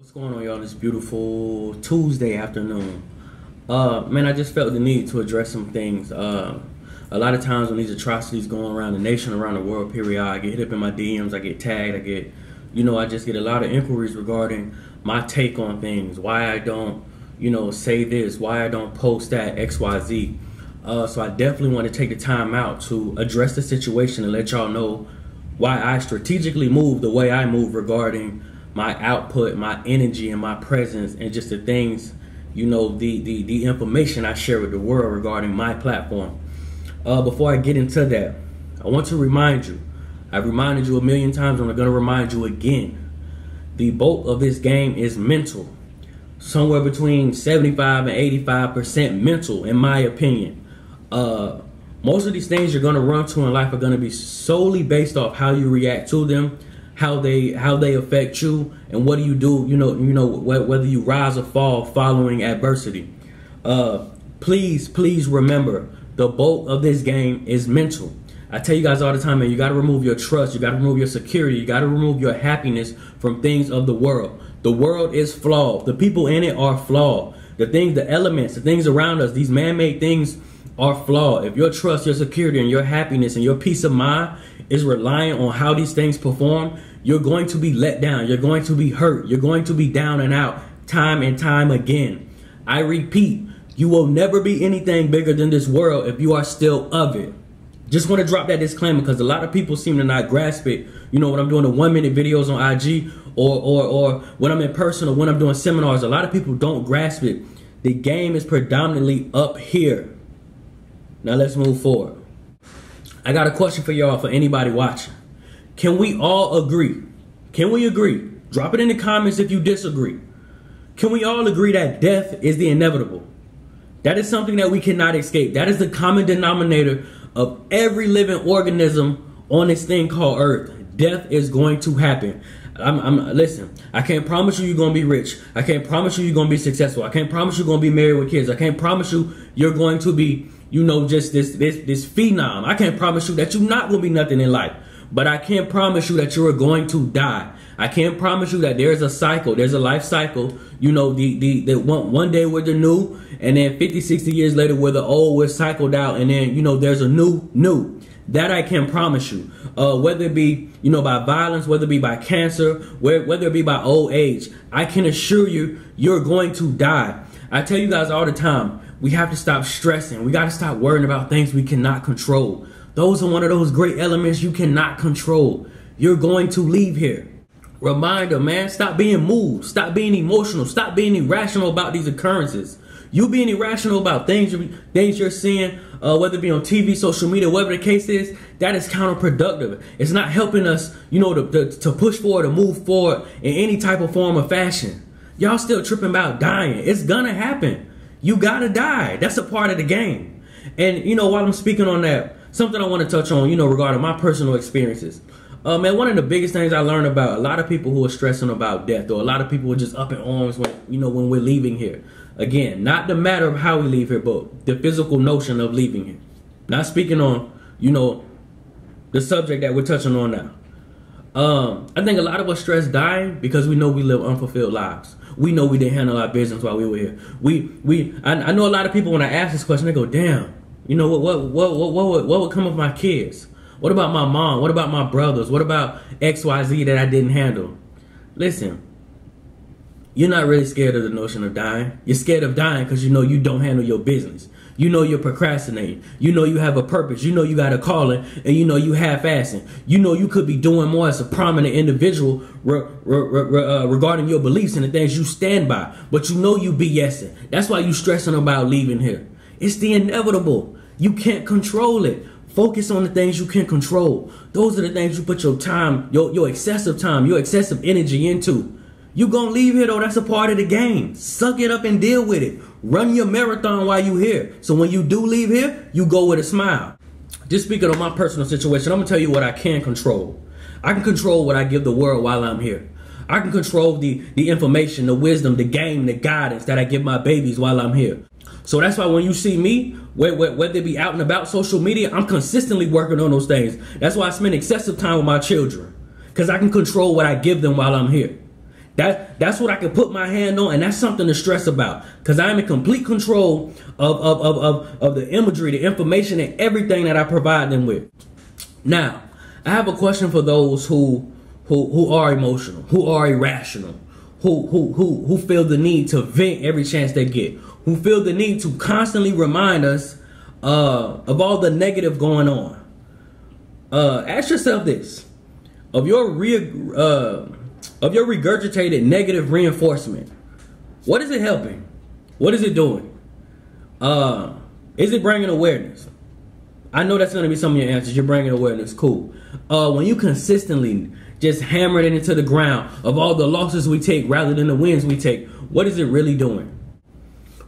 What's going on, y'all? This beautiful Tuesday afternoon. Man, I just felt the need to address some things. A lot of times when these atrocities going around the nation, around the world, period, I get hit up in my DMs, I get tagged, I just get a lot of inquiries regarding my take on things, why I don't, say this, why I don't post that, XYZ. So I definitely want to take the time out to address the situation and let y'all know why I strategically move the way I move regarding my output, my energy, and my presence, and just the things, the information I share with the world regarding my platform. Before I get into that, I want to remind you, I've reminded you a million times, and I'm going to remind you again, the bulk of this game is mental. Somewhere between 75 and 85% mental, in my opinion. Most of these things you're going to run to in life are going to be solely based off how you react to them, how they affect you, and what do you do, whether you rise or fall following adversity. Please remember, the bulk of this game is mental. I tell you guys all the time, man, you got to remove your trust, you got to remove your security, you got to remove your happiness from things of the world. The world is flawed. The people in it are flawed. The things, the elements, the things around us, these man-made things are flawed. If your trust, your security, and your happiness and your peace of mind is reliant on how these things perform, you're going to be let down. You're going to be hurt. You're going to be down and out time and time again. I repeat, you will never be anything bigger than this world if you are still of it. Just want to drop that disclaimer because a lot of people seem to not grasp it. When I'm doing the 1-minute videos on IG or when I'm in person or when I'm doing seminars, a lot of people don't grasp it. The game is predominantly up here. Now let's move forward. I got a question for y'all, for anybody watching. Can we all agree? Can we agree? Drop it in the comments if you disagree. Can we all agree that death is the inevitable? That is something that we cannot escape. That is the common denominator of every living organism on this thing called Earth. Death is going to happen. Listen, I can't promise you you're going to be rich. I can't promise you you're going to be successful. I can't promise you're going to be married with kids. I can't promise you you're going to be, just this phenom. I can't promise you that you're not going to be nothing in life. But I can't promise you that you are going to die. I can't promise you that there's a cycle. There's a life cycle. The one day we're the new, and then 50, 60 years later we're the old, we're cycled out, and then, there's a new. That I can promise you. Whether it be, by violence, whether it be by cancer, whether it be by old age, I can assure you, you're going to die. I tell you guys all the time, we have to stop stressing. We got to stop worrying about things we cannot control. Those are one of those great elements you cannot control. You're going to leave here. Reminder, man, stop being moved. Stop being emotional. Stop being irrational about these occurrences. You being irrational about things you're seeing, whether it be on TV, social media, whatever the case is, that is counterproductive. It's not helping us, to push forward or move forward in any type of form or fashion. Y'all still tripping about dying. It's gonna happen. You gotta die. That's a part of the game. And, while I'm speaking on that, something I want to touch on, regarding my personal experiences. Man, one of the biggest things I learned about a lot of people who are stressing about death, or a lot of people who are just up in arms when, when we're leaving here. Again, not the matter of how we leave here, but the physical notion of leaving here. Not speaking on, the subject that we're touching on now. I think a lot of us stress dying because we know we live unfulfilled lives. We know we didn't handle our business while we were here. I know a lot of people, when I ask this question, they go, damn, what would come of my kids? What about my mom? What about my brothers? What about XYZ that I didn't handle? Listen, you're not really scared of the notion of dying. You're scared of dying because you don't handle your business. You're procrastinating. You have a purpose. You got a calling, and you half-assing. You could be doing more as a prominent individual regarding your beliefs and the things you stand by. But you BSing. That's why you stressing about leaving here. It's the inevitable. You can't control it. Focus on the things you can control. Those are the things you put your time, your excessive time, your excessive energy into. You gonna leave here though, that's a part of the game. Suck it up and deal with it. Run your marathon while you here. So when you do leave here, you go with a smile. Just speaking of my personal situation, I'm gonna tell you what I can control. I can control what I give the world while I'm here. I can control the information, the wisdom, the game, the guidance that I give my babies while I'm here. So that's why when you see me, whether it be out and about social media, I'm consistently working on those things. That's why I spend excessive time with my children, because I can control what I give them while I'm here. That's what I can put my hand on, and that's something to stress about, because I'm in complete control of the imagery, the information, and everything that I provide them with. Now, I have a question for those who are emotional, who are irrational, who feel the need to vent every chance they get, who feel the need to constantly remind us of all the negative going on. Ask yourself this: of your regurgitated negative reinforcement, what is it helping? What is it doing? Is it bringing awareness? I know that's going to be some of your answers. You're bringing awareness. Cool. When you consistently just hammer it into the ground of all the losses we take rather than the wins we take, what is it really doing?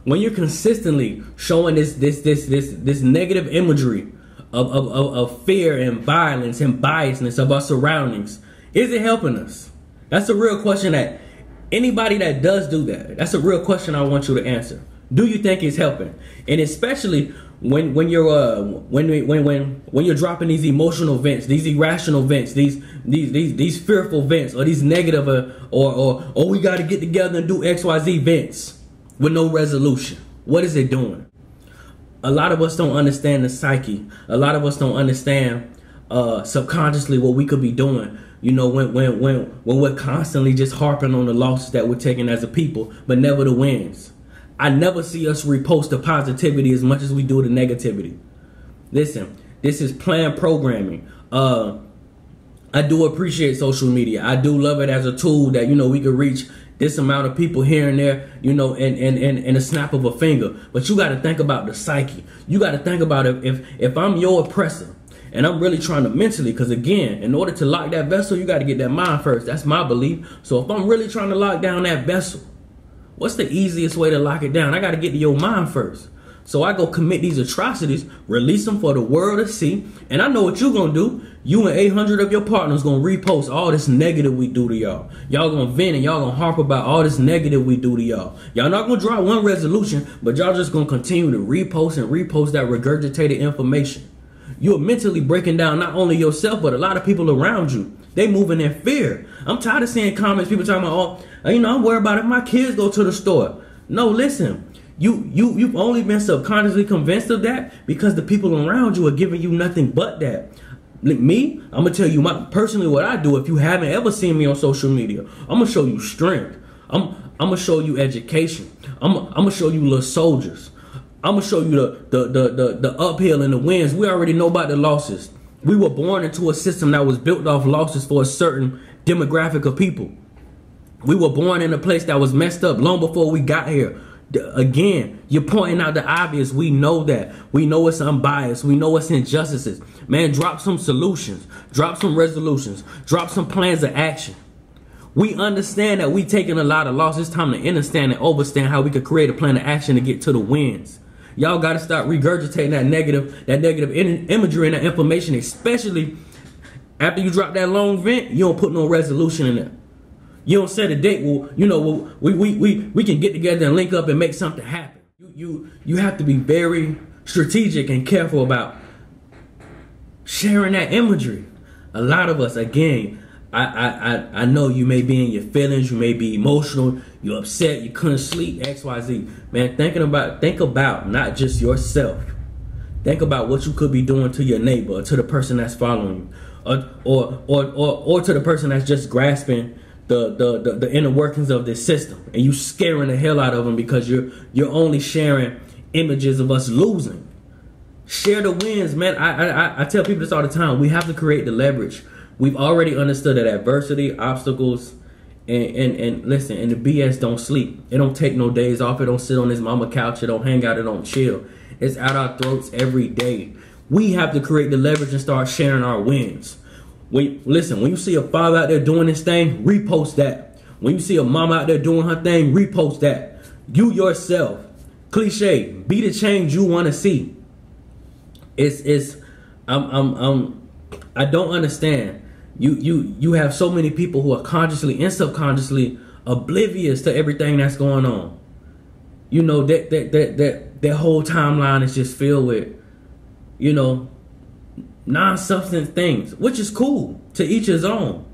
When you're consistently showing this negative imagery of fear and violence and biasness of our surroundings, is it helping us? That's a real question that anybody that does do that, that's a real question I want you to answer. Do you think it's helping? And especially when you're dropping these emotional vents, these irrational vents, these fearful vents, or these negative or we got to get together and do XYZ vents with no resolution. What is it doing? A lot of us don't understand the psyche. A lot of us don't understand subconsciously what we could be doing. You know, when we're constantly just harping on the losses that we're taking as a people, but never the wins. I never see us repost the positivity as much as we do the negativity. Listen, this is planned programming. I do appreciate social media. I do love it as a tool that, you know, we could reach this amount of people here and there, you know, in a snap of a finger. But you got to think about the psyche. You got to think about if I'm your oppressor and I'm really trying to mentally, because again, in order to lock that vessel, you got to get that mind first. That's my belief. So if I'm really trying to lock down that vessel, what's the easiest way to lock it down? I got to get to your mind first. So I go commit these atrocities, release them for the world to see. And I know what you're going to do. You and 800 of your partners going to repost all this negative we do to y'all. Y'all going to vent and y'all going to harp about all this negative we do to y'all. Y'all not going to draw one resolution, but y'all just going to continue to repost and repost that regurgitated information. You're mentally breaking down not only yourself, but a lot of people around you. They moving in fear. I'm tired of seeing comments, people talking about, oh, you know, I'm worried about if my kids go to the store. No, listen. You've only been subconsciously convinced of that because the people around you are giving you nothing but that. Me, I'm gonna tell you personally what I do. If you haven't ever seen me on social media, I'm gonna show you strength. I'm gonna show you education. I'm gonna show you little soldiers. I'm gonna show you the uphill and the wins. We already know about the losses. We were born into a system that was built off losses for a certain demographic of people. We were born in a place that was messed up long before we got here. Again, you're pointing out the obvious. We know that. We know it's unbiased. We know it's injustices. Man, drop some solutions. Drop some resolutions. Drop some plans of action. We understand that we taking a lot of losses. It's time to understand and overstand how we could create a plan of action to get to the wins. Y'all got to start regurgitating that negative imagery and that information, especially after you drop that long vent. You don't put no resolution in it. You don't set a date. Well, you know, we can get together and link up and make something happen. You have to be very strategic and careful about sharing that imagery. A lot of us, again, I know you may be in your feelings, you may be emotional, you're upset, you couldn't sleep, XYZ. Man, think about not just yourself. Think about what you could be doing to your neighbor, or to the person that's following you, or to the person that's just grasping the inner workings of this system, and you scaring the hell out of them because you're only sharing images of us losing. Share the wins, man. I tell people this all the time. We have to create the leverage. We've already understood that adversity, obstacles, and listen, and the BS don't sleep. It don't take no days off. It don't sit on his mama couch. It don't hang out. It don't chill. It's out our throats every day. We have to create the leverage and start sharing our wins. Listen, when you see a father out there doing his thing, repost that. When you see a mama out there doing her thing, repost that. You yourself, cliche, be the change you want to see. I don't understand. You have so many people who are consciously and subconsciously oblivious to everything that's going on. You know, that whole timeline is just filled with, you know, non-substance things, which is cool, to each his own.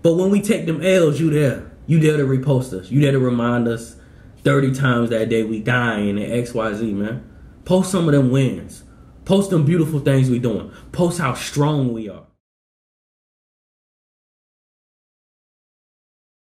But when we take them L's, you there. You dare to repost us. You dare to remind us 30 times that day we dying and XYZ, man. Post some of them wins. Post them beautiful things we doing. Post how strong we are.